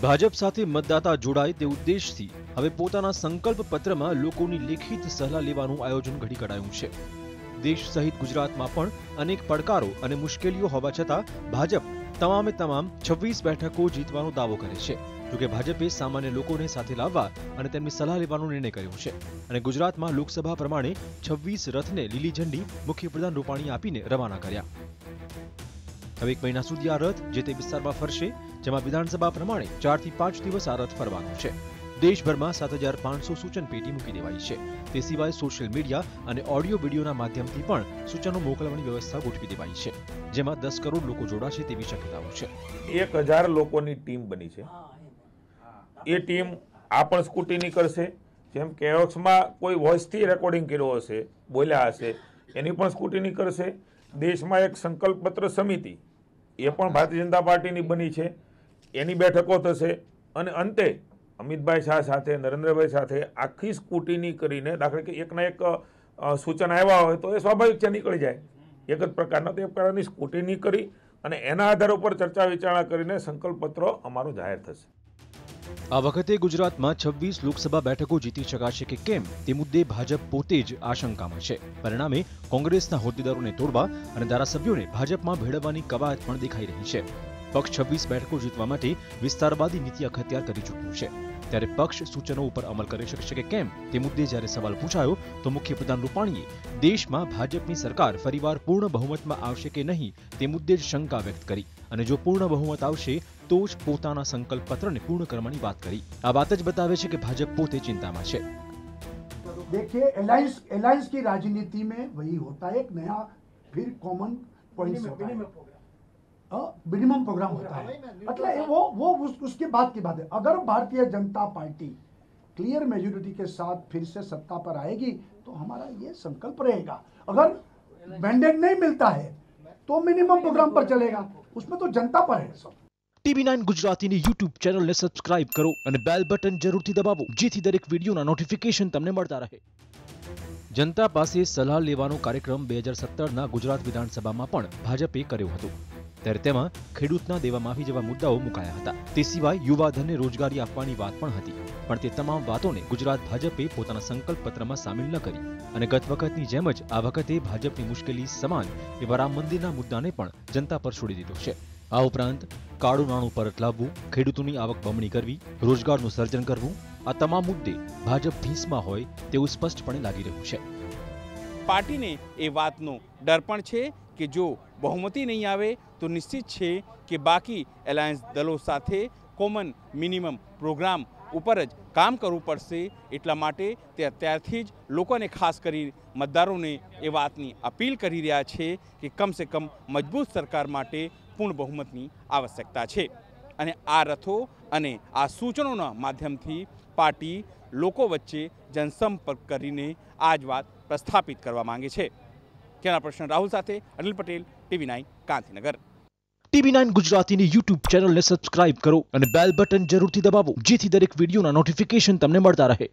ભાજપ સાથે મતદાતા જોડાય તે ઉદ્દેશથી હવે પોતાના સંકલ્પ પત્રમાં લોકોની લેખિત સલાહ લેવાનું આયોજન ઘડી કઢાયું છે। દેશ સહિત ગુજરાતમાં પણ અનેક પડકારો અને મુશ્કેલીઓ હોવા છતાં ભાજપ તમામે તમામ 26 બેઠકો જીતવાનો દાવો કરે છે। જોકે ભાજપે સામાન્ય લોકોને સાથે લાવવા અને તેમની સલાહ લેવાનો નિર્ણય કર્યો છે અને ગુજરાતમાં લોકસભા પ્રમાણે 26 રથને લીલી ઝંડી મુખ્યપ્રધાન રૂપાણી આપીને રવાના કર્યા। હવે 1 મહિના સુધી આ રથ જે તે વિસ્તારમાં ફરશે, જેમાં વિધાનસભા પ્રમાણે 4 થી 5 દિવસ આ રથ ફરવાનો છે। દેશભરમાં 7500 સૂચન પેટી મૂકી દેવાઈ છે। તે સિવાય સોશિયલ મીડિયા અને ઓડિયો વિડીયોના માધ્યમથી પણ સૂચનો મોકલવાની વ્યવસ્થા ગોઠવી દેવાઈ છે, જેમાં 10 કરોડ લોકો જોડાશે તેવી શક્યતાઓ છે। 1000 લોકોની ટીમ બની છે। એ ટીમ આ પણ સ્કૂટીની કરશે, જેમ કેઓક્સમાં કોઈ વોઇસથી રેકોર્ડિંગ કર્યો હશે, બોલ્યા હશે, એની પણ સ્કૂટીની કરશે। દેશમાં એક સંકલ્પ પત્ર સમિતિ એ પણ ભારતીય જનતા પાર્ટીની બની છે, એની બેઠકો થશે અને અંતે અમિતભાઈ શાહ સાથે, નરેન્દ્રભાઈ સાથે આખી સ્કૂટીની કરીને, દાખલા કે એકના એક સૂચન આવ્યા હોય તો એ સ્વાભાવિક છે નીકળી જાય, એક જ પ્રકારના તો એ પ્રકારની સ્કૂટીની કરી અને એના આધાર ઉપર ચર્ચા વિચારણા કરીને સંકલ્પ પત્રો અમારું જાહેર થશે। આ વખતે ગુજરાતમાં 26 લોકસભા બેઠકો જીતી શકાશે કે કેમ તે મુદ્દે ભાજપ પોતે જ આશંકામાં છે। પરિણામે કોંગ્રેસના હોદ્દેદારોને તોડવા અને ધારાસભ્યોને ભાજપમાં ભેળવવાની કવાયત પણ દેખાઈ રહી છે। પક્ષ 26 બેઠકો જીતવા માટે વિસ્તારવાદી નીતિ અખત્યાર કરી ચૂક્યું છે, ત્યારે પક્ષ સૂચનો ઉપર અમલ કરી શકશે કે કેમ તે મુદ્દે જ્યારે સવાલ પૂછાયો તો મુખ્યપ્રધાન રૂપાણીએ દેશમાં ભાજપની સરકાર ફરીવાર પૂર્ણ બહુમતમાં આવશે કે નહીં તે મુદ્દે જ શંકા વ્યક્ત કરી અને જો પૂર્ણ બહુમત આવશે તો જ પોતાના સંકલ્પ પત્રને પૂર્ણ કરવાની વાત કરી। આ વાત જ બતાવે છે કે ભાજપ પોતે ચિંતામાં છે। देखिए अलायंस की राजनीति में वही होता है, एक नया फिर कॉमन पॉइंट्स होता है, मिनिमम प्रोग्राम होता है, मतलब वो उसके बाद की बात है। अगर Bharatiya Janata party clear majority के साथ फिर से सत्ता पर आएगी तो हमारा ये संकल्प रहेगा। अगर मैंडेट नहीं मिलता है तो मिनिमम प्रोग्राम पर चलेगा, उसमें तो जनता पर है सब। TV9 ગુજરાતીની YouTube ચેનલને સબસ્ક્રાઇબ કરો અને બેલ બટન જરૂરથી દબાવો, જેથી દરેક વિડીયોના નોટિફિકેશન તમને મળતા રહે। જનતા પાસે સલાહ લેવાનો કાર્યક્રમ 2017ના ગુજરાત વિધાનસભામાં પણ ભાજપે કર્યો હતો, ત્યારે તેમાં ખેડૂતના દેવા માફી જેવા મુદ્દાઓ મુકાયા હતા। તે સિવાય યુવાધનને રોજગારી આપવાની વાત પણ હતી, પણ તે તમામ વાતોને ગુજરાત ભાજપે પોતાના સંકલ્પ પત્રમાં સામેલ ન કરી અને ગત વખતની જેમ જ આ વખતે ભાજપની મુશ્કેલી સમાન એવા રામ મંદિરના મુદ્દાને પણ જનતા પર છોડી દીધો છે। આ ઉપરાંત કાળું નાણું પરત લાવવું, ખેડૂતોની આવક બમણી કરવી, રોજગારનું સર્જન કરવું, આ તમામ મુદ્દે ભાજપ ભીંસમાં હોય તેવું સ્પષ્ટપણે લાગી રહ્યું છે। પાર્ટીને એ વાતનો ડર પણ છે કે જો બહુમતી નહીં આવે તો નિશ્ચિત છે કે બાકી એલાયન્સ દળો સાથે કોમન મિનિમમ પ્રોગ્રામ ઉપર જ કામ કરવું પડશે। એટલા માટે તે અત્યારથી જ લોકોને, ખાસ કરી મતદારોને એ વાતની અપીલ કરી રહ્યા છે કે કમસે કમ મજબૂત સરકાર માટે પૂર્ણ બહુમતની આવશ્યકતા છે અને આ રથો અને આ સૂચનોના માધ્યમથી પાર્ટી લોકો વચ્ચે જનસંપર્ક કરીને આ જ વાત પ્રસ્થાપિત કરવા માંગે છે। કેમેરા પર્સન રાહુલ સાથે અનિલ પટેલ, TV9 ગાંધીનગર। TV9 ગુજરાતીની YouTube ચેનલને સબસ્ક્રાઇબ કરો અને બેલ બટન જરૂરથી દબાવો, જેથી દરેક વિડીયોના નોટિફિકેશન તમને મળતા રહે।